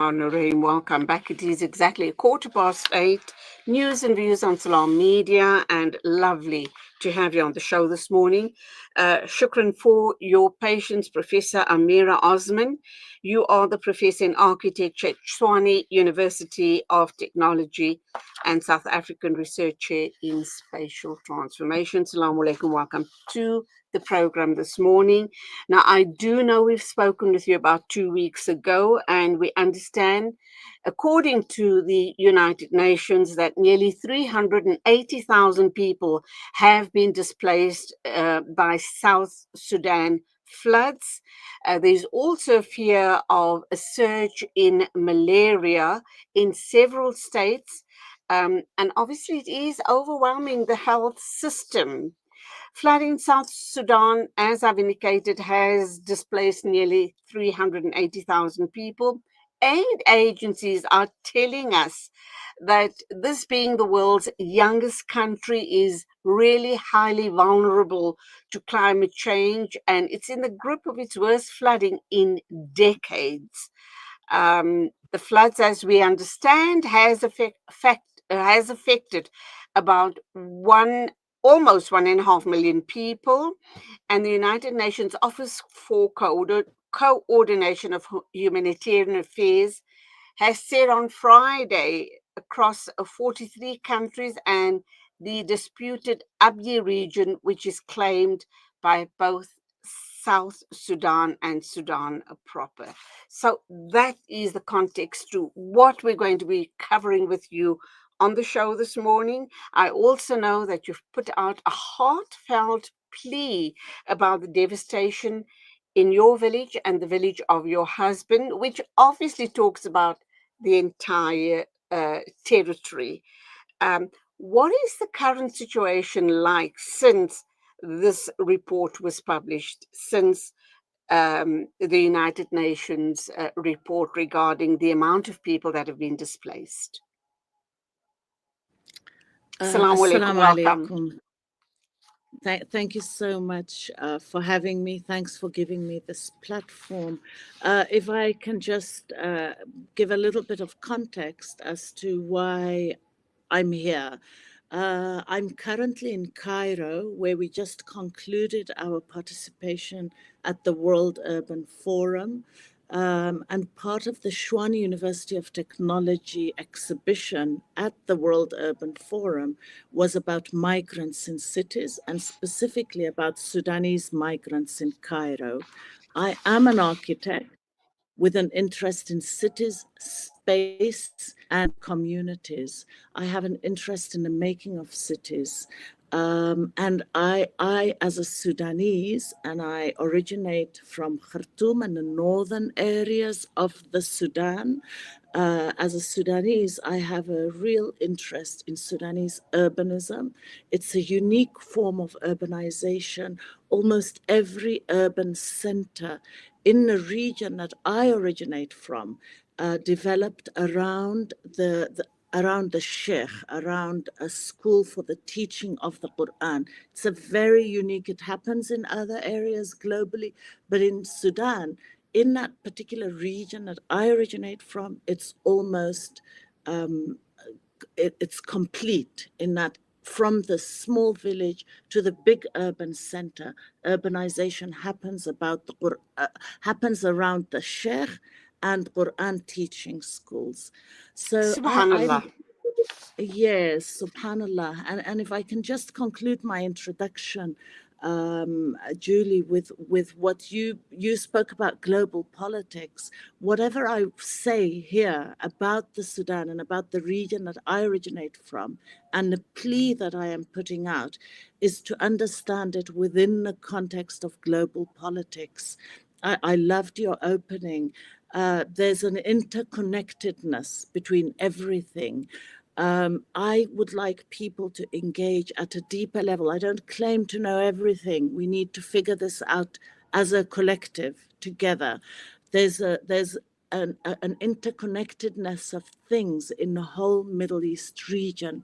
Noreen, welcome back. It is exactly 8:15. News and views on Salam Media, and lovely to have you on the show this morning. Shukran for your patience, Professor Amira Osman. You are the Professor in Architecture at Tshwane University of Technology and South African Researcher in Spatial Transformation. Salam alaikum, welcome to the program this morning. Now, I do know we've spoken with you about 2 weeks ago, and we understand, according to the United Nations, that nearly 380,000 people have been displaced by South Sudan floods. There's also fear of a surge in malaria in several states. And obviously, it is overwhelming the health system. Flooding in South Sudan, as I've indicated, has displaced nearly 380,000 people. Aid agencies are telling us that this being the world's youngest country is really highly vulnerable to climate change, and it's in the grip of its worst flooding in decades. The floods, as we understand, has affected about almost 1.5 million people, and the United Nations Office for Coordination of Humanitarian Affairs has said on Friday across 43 countries and the disputed Abyei region, which is claimed by both South Sudan and Sudan proper. So that is the context to what we're going to be covering with you on the show this morning. I also know that you've put out a heartfelt plea about the devastation in your village and the village of your husband, which obviously talks about the entire territory. What is the current situation like since this report was published, since the United Nations report regarding the amount of people that have been displaced? Assalamu alaikum, Assalamu welcome. alaikum. Thank you so much for having me. Thanks for giving me this platform. If I can just give a little bit of context as to why I'm here. I'm currently in Cairo, where we just concluded our participation at the World Urban Forum. And part of the Tshwane University of Technology exhibition at the World Urban Forum was about migrants in cities, and specifically about Sudanese migrants in Cairo. I am an architect with an interest in cities, space, and communities. I have an interest in the making of cities. And I, as a Sudanese, and I originate from Khartoum and the northern areas of the Sudan. As a Sudanese, I have a real interest in Sudanese urbanism. It's a unique form of urbanization. Almost every urban center in the region that I originate from developed around around the sheikh, around a school for the teaching of the Quran. It's a very unique, it happens in other areas globally, but in Sudan, in that particular region that I originate from, it's almost, it's complete in that from the small village to the big urban center, urbanization happens happens around the sheikh and Quran teaching schools. So Subhanallah. yes, subhanallah. And if I can just conclude my introduction, Julie, with what you spoke about global politics. Whatever I say here about the Sudan and about the region that I originate from, and the plea that I am putting out, is to understand it within the context of global politics. I loved your opening. There's an interconnectedness between everything. I would like people to engage at a deeper level. I don't claim to know everything. We need to figure this out as a collective together. There's an interconnectedness of things in the whole Middle East region.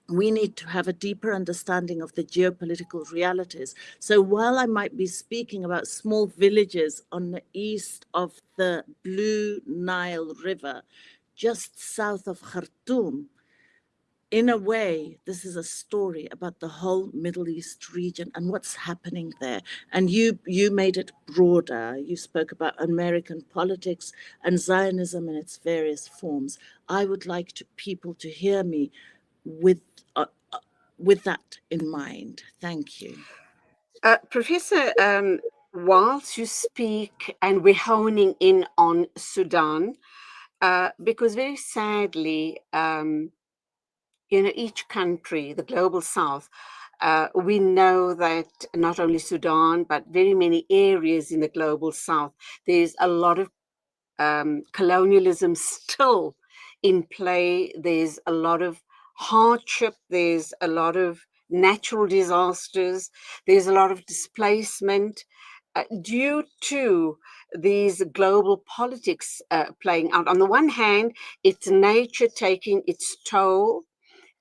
we need to have a deeper understanding of the geopolitical realities. So while I might be speaking about small villages on the east of the Blue Nile River, just south of Khartoum, in a way, this is a story about the whole Middle East region and what's happening there. And you made it broader. You spoke about American politics and Zionism in its various forms. I would like people to hear me with uh, with that in mind. Thank you. Professor, whilst you speak, and we're honing in on Sudan, because very sadly, each country, the global south, we know that not only Sudan, but very many areas in the global south, there's a lot of colonialism still in play. There's a lot of hardship. There's a lot of natural disasters. There's a lot of displacement due to these global politics playing out. On the one hand, it's nature taking its toll,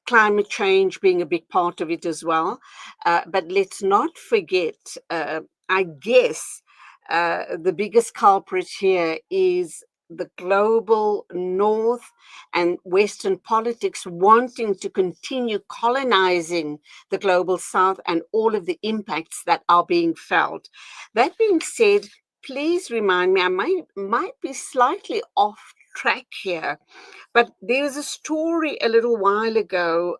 climate change being a big part of it as well. But let's not forget, I guess, the biggest culprit here is the global North and Western politics wanting to continue colonizing the global South and all of the impacts that are being felt. That being said, please remind me, I might be slightly off track here, but there was a story a little while ago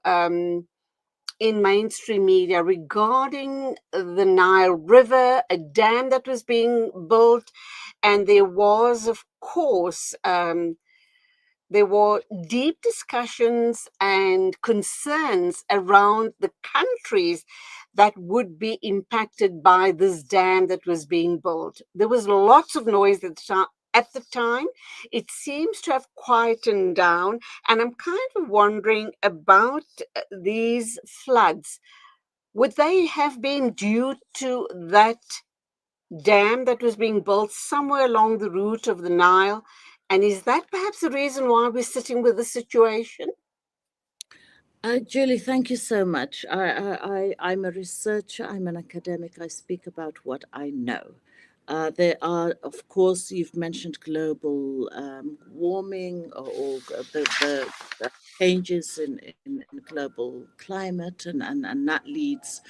in mainstream media regarding the Nile River, a dam that was being built, and there was, of course, there were deep discussions and concerns around the countries that would be impacted by this dam that was being built. There was lots of noise at the time. It seems to have quietened down, and I'm kind of wondering about these floods. Would they have been due to that dam that was being built somewhere along the route of the Nile? And is that perhaps the reason why we're sitting with the situation? Julie, thank you so much. I'm a researcher, I'm an academic, I speak about what I know. There are, of course, you've mentioned global warming or the changes in global climate, and that leads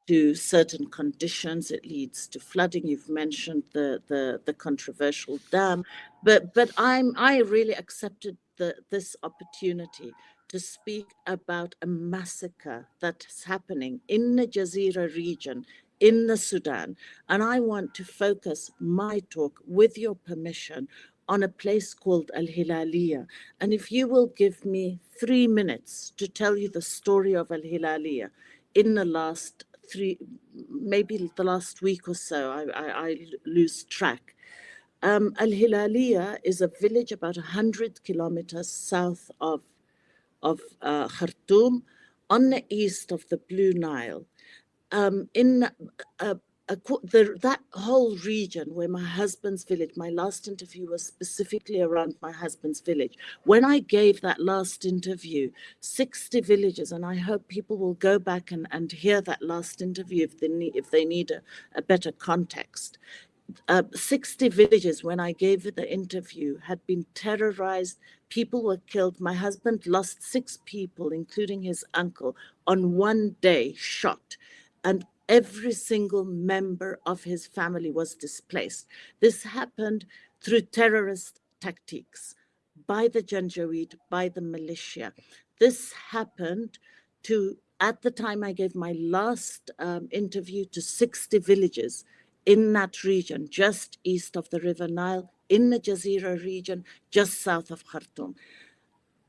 to certain conditions. It leads to flooding. You've mentioned the controversial dam, but I really accepted this opportunity to speak about a massacre that's happening in the Jazeera region in the Sudan. And I want to focus my talk, with your permission, on a place called Al Hilaliya. And if you will give me 3 minutes to tell you the story of Al Hilaliya in the last maybe the last week or so, I lose track. Al Hilaliya is a village about 100 kilometers south of Khartoum, on the east of the Blue Nile. In that whole region where my husband's village, my last interview was specifically around my husband's village. When I gave that last interview, 60 villages, and I hope people will go back and hear that last interview if they need a better context. 60 villages, when I gave the interview, had been terrorized. People were killed. My husband lost 6 people, including his uncle, on one day, shot. And every single member of his family was displaced. This happened through terrorist tactics by the Janjaweed, by the militia. This happened at the time I gave my last interview, to 60 villages in that region, just east of the River Nile, in the Jazeera region, just south of Khartoum.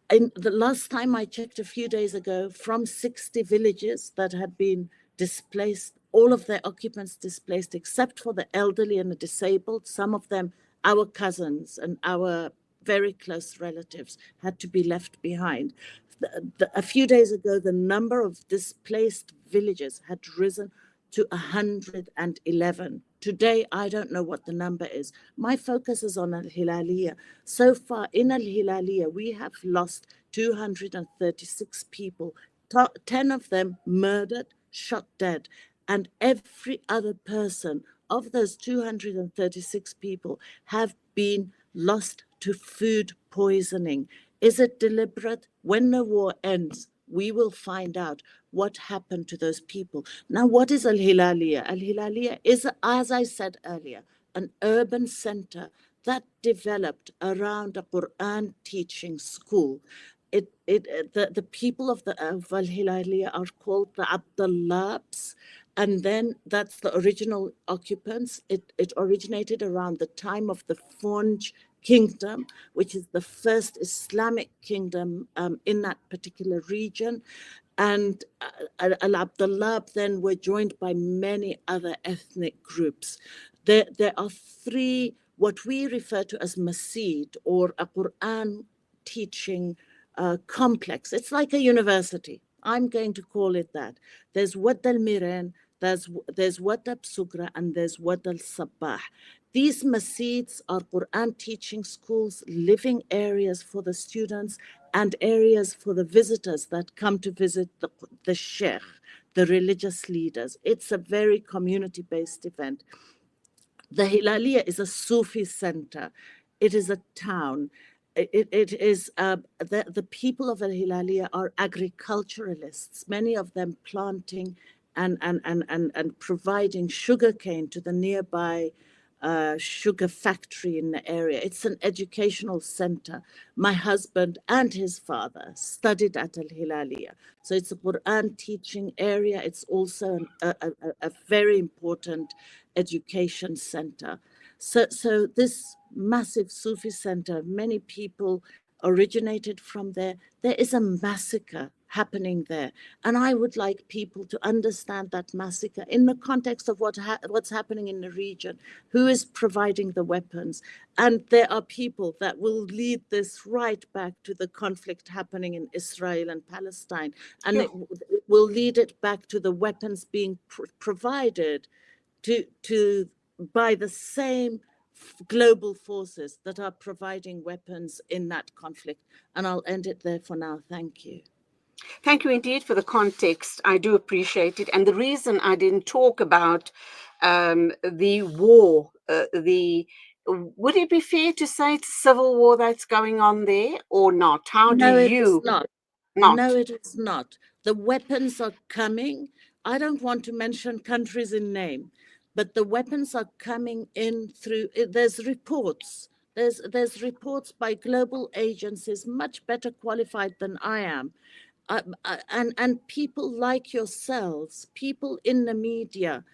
And the last time I checked a few days ago, from 60 villages that had been displaced, all of their occupants displaced, except for the elderly and the disabled, some of them our cousins and our very close relatives, had to be left behind. A few days ago, the number of displaced villages had risen to 111. Today, I don't know what the number is. My focus is on Al Hilaliya. So far in Al Hilaliya, we have lost 236 people 10 of them murdered, shot dead, and every other person of those 236 people have been lost to food poisoning. Is it deliberate? When the war ends, we will find out what happened to those people. Now, what is Al Hilaliya? Al Hilaliya is, as I said earlier, an urban center that developed around a Quran teaching school. The people of Al Hilaliya are called the Abdullahs, and then that's the original occupants. It originated around the time of the Funj kingdom, which is the first Islamic kingdom in that particular region. And Al Abdullah then were joined by many other ethnic groups. There are three, what we refer to as Masjid, or a Quran teaching complex. It's like a university. I'm going to call it that. There's Wad al Miran, there's Wad al Sugra, and there's Wad al Sabah. These masjids are Quran teaching schools, living areas for the students, and areas for the visitors that come to visit the sheikh, the religious leaders. It's a very community-based event. The Hilaliya is a Sufi center. It is a town. It is the people of Al Hilaliya are agriculturalists, many of them planting and providing sugarcane to the nearby sugar factory in the area. It's an educational center. My husband and his father studied at Al Hilaliya. So it's a Quran teaching area. It's also a very important education center. So this massive Sufi center, many people originated from there. There is a massacre happening there. And I would like people to understand that massacre in the context of what's happening in the region, who is providing the weapons. And there are people that will lead this right back to the conflict happening in Israel and Palestine. And it will lead it back to the weapons being provided by the same global forces that are providing weapons in that conflict. And I'll end it there for now. Thank you. Thank you indeed for the context. I do appreciate it. And the reason I didn't talk about the war, would it be fair to say it's a civil war that's going on there or not? How do No, it is you? not. Not. No, it is not. The weapons are coming. I don't want to mention countries in name, but the weapons are coming in through, there's reports. There's reports by global agencies, much better qualified than I am. And people like yourselves, people in the media,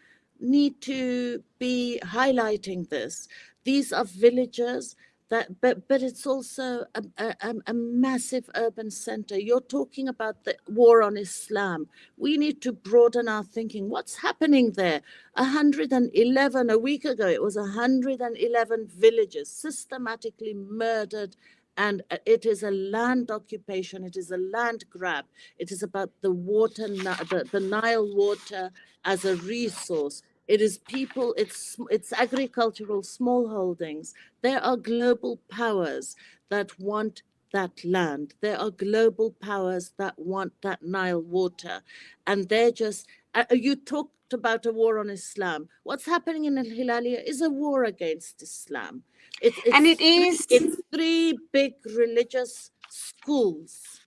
need to be highlighting this. These are villagers but it's also a massive urban center. You're talking about the war on Islam. We need to broaden our thinking. What's happening there? 111 a week ago, it was 111 villages systematically murdered. And it is a land occupation. It is a land grab. It is about the water, the Nile water as a resource. It is people, it's agricultural smallholdings. There are global powers that want that land. There are global powers that want that Nile water. And they're just, you talked about a war on Islam. What's happening in Al Hilaliya is a war against Islam. It's three big religious schools,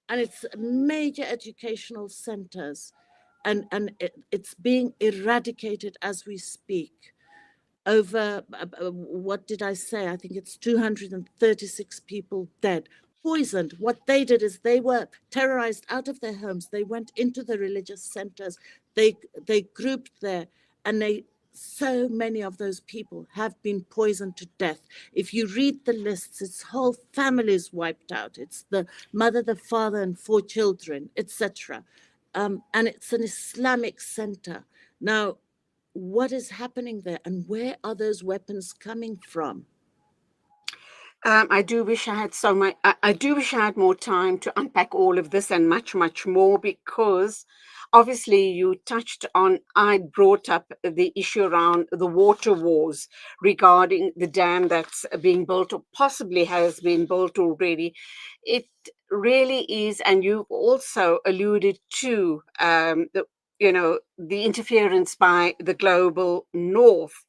and it's major educational centers. And it's being eradicated as we speak. Over, what did I say? I think it's 236 people dead, poisoned. What they did is they were terrorized out of their homes. They went into the religious centers. They grouped there, and so many of those people have been poisoned to death. If you read the lists, it's whole families wiped out. It's the mother, the father, and 4 children, etc. And it's an Islamic center. Now, what is happening there, and where are those weapons coming from? I do wish I had so much. I do wish I had more time to unpack all of this and much, much more, because obviously you touched on, I brought up the issue around the water wars regarding the dam that's being built or possibly has been built already. It really is, and you also alluded to the interference by the global north.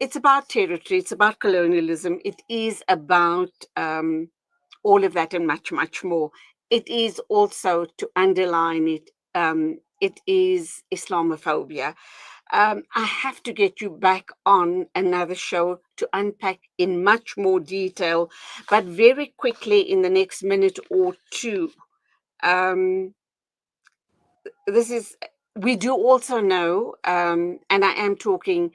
It's about territory, it's about colonialism, it is about all of that and much, much more. It is also, to underline it, it is Islamophobia. I have to get you back on another show to unpack in much more detail, but very quickly in the next minute or two, um, this is, we do also know, and I am talking,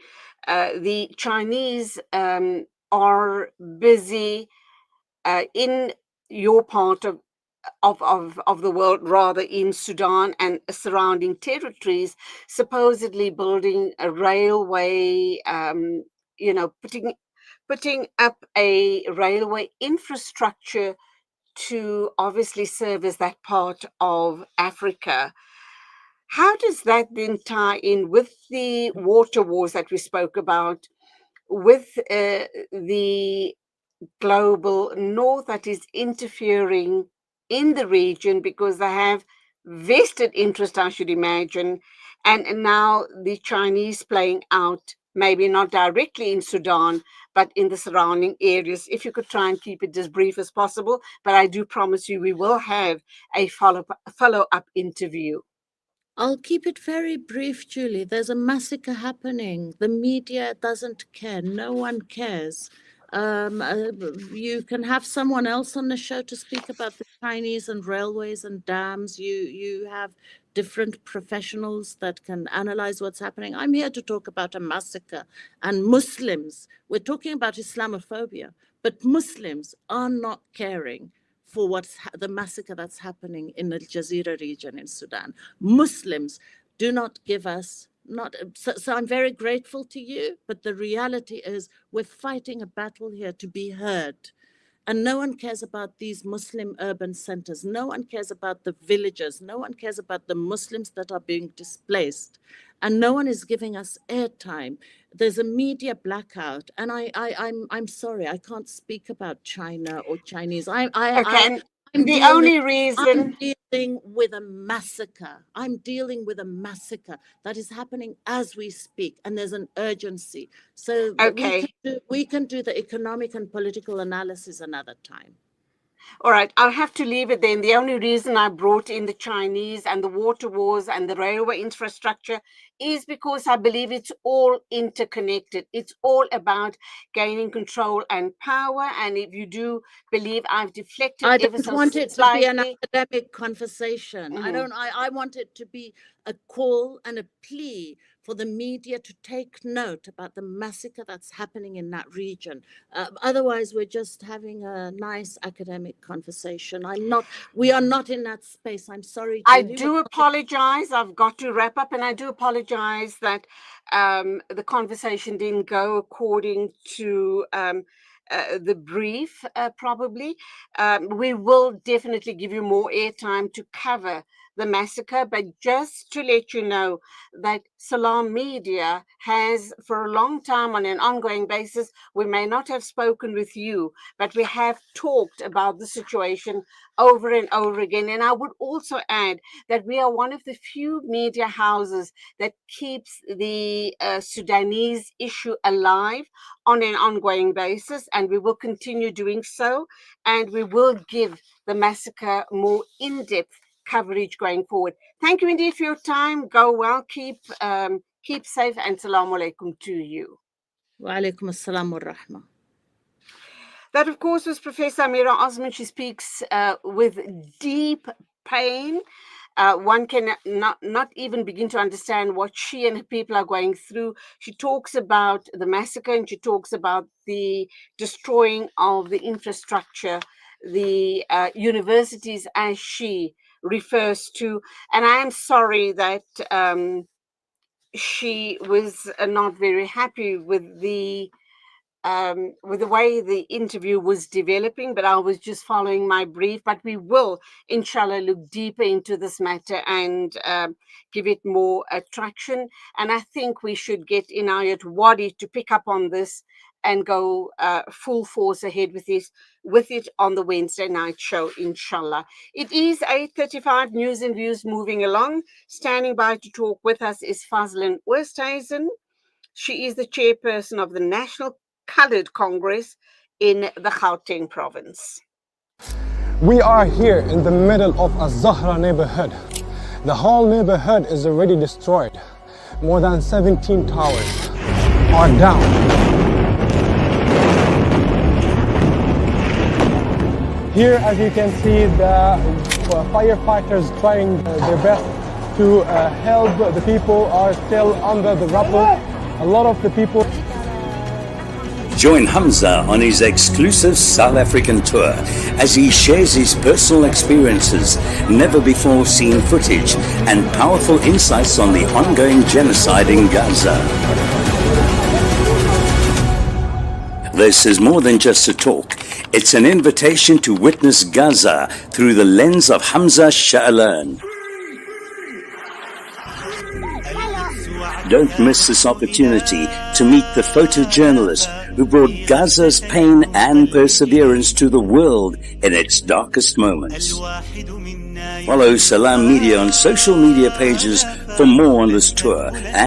the Chinese are busy in your part of the world, rather in Sudan and surrounding territories, supposedly building a railway, putting up a railway infrastructure to obviously serve as that part of Africa. How does that then tie in with the water wars that we spoke about, with the global north that is interfering in the region because they have vested interest, I should imagine, and now the Chinese playing out, maybe not directly in Sudan, but in the surrounding areas? If you could try and keep it as brief as possible, but I do promise you we will have a follow-up interview. I'll keep it very brief, Julie. There's a massacre happening. The media doesn't care. No one cares. You can have someone else on the show to speak about the Chinese and railways and dams. You have different professionals that can analyze what's happening. I'm here to talk about a massacre and Muslims. We're talking about Islamophobia, but Muslims are not caring for the massacre that's happening in the Jazeera region in Sudan. Muslims do not give us not so I'm very grateful to you, but the reality is we're fighting a battle here to be heard. And no one cares about these Muslim urban centers. No one cares about the villages. No one cares about the Muslims that are being displaced. And no one is giving us airtime. There's a media blackout. And I'm sorry, I can't speak about China or Chinese. Okay, and I'm the dealing only reason, with a massacre. I'm dealing with a massacre that is happening as we speak, and there's an urgency. So okay, we can do the economic and political analysis another time. all right, I'll have to leave it then. The only reason I brought in the Chinese and the water wars and the railway infrastructure is because I believe it's all interconnected. It's all about gaining control and power. And if you do believe I've deflected I ever don't so want it to be an slightly, academic conversation. mhm. I want it to be a call and a plea for the media to take note about the massacre that's happening in that region. Otherwise, we're just having a nice academic conversation. We are not in that space. I'm sorry, I Julie. do apologize. I've got to wrap up, and I do apologize that the conversation didn't go according to the brief, probably. We will definitely give you more airtime to cover the massacre, but just to let you know that Salam Media has, for a long time, on an ongoing basis, we may not have spoken with you, but we have talked about the situation over and over again. And I would also add that we are one of the few media houses that keeps the Sudanese issue alive on an ongoing basis, and we will continue doing so. And we will give the massacre more in-depth coverage going forward. Thank you indeed for your time. Go well, keep safe, and salaam alaikum to you. Wa alaikum assalam wa rahmah. That, of course, was Professor Amira Osman. She speaks with deep pain. One can not even begin to understand what she and her people are going through. She talks about the massacre, and she talks about the destroying of the infrastructure, the universities, as she refers to. And I am sorry that she was not very happy with the with the way the interview was developing, but I was just following my brief. But we will, inshallah, look deeper into this matter and give it more traction. And I think we should get Inayat Wadi to pick up on this and go full force ahead with it on the Wednesday night show, inshallah. It is 8:35, News and Views moving along. Standing by to talk with us is Fazlin Oosthuizen. She is the chairperson of the National Colored Congress in the Gauteng province. We are here in the middle of a Zahra neighborhood. The whole neighborhood is already destroyed. More than 17 towers are down. Here, as you can see, the firefighters trying their best to help. The people are still under the rubble. A lot of the people. Join Hamza on his exclusive South African tour as he shares his personal experiences, never before seen footage, and powerful insights on the ongoing genocide in Gaza. This is more than just a talk. It's an invitation to witness Gaza through the lens of Hamza Sha'alan. Don't miss this opportunity to meet the photojournalist who brought Gaza's pain and perseverance to the world in its darkest moments. Follow Salam Media on social media pages for more on this tour.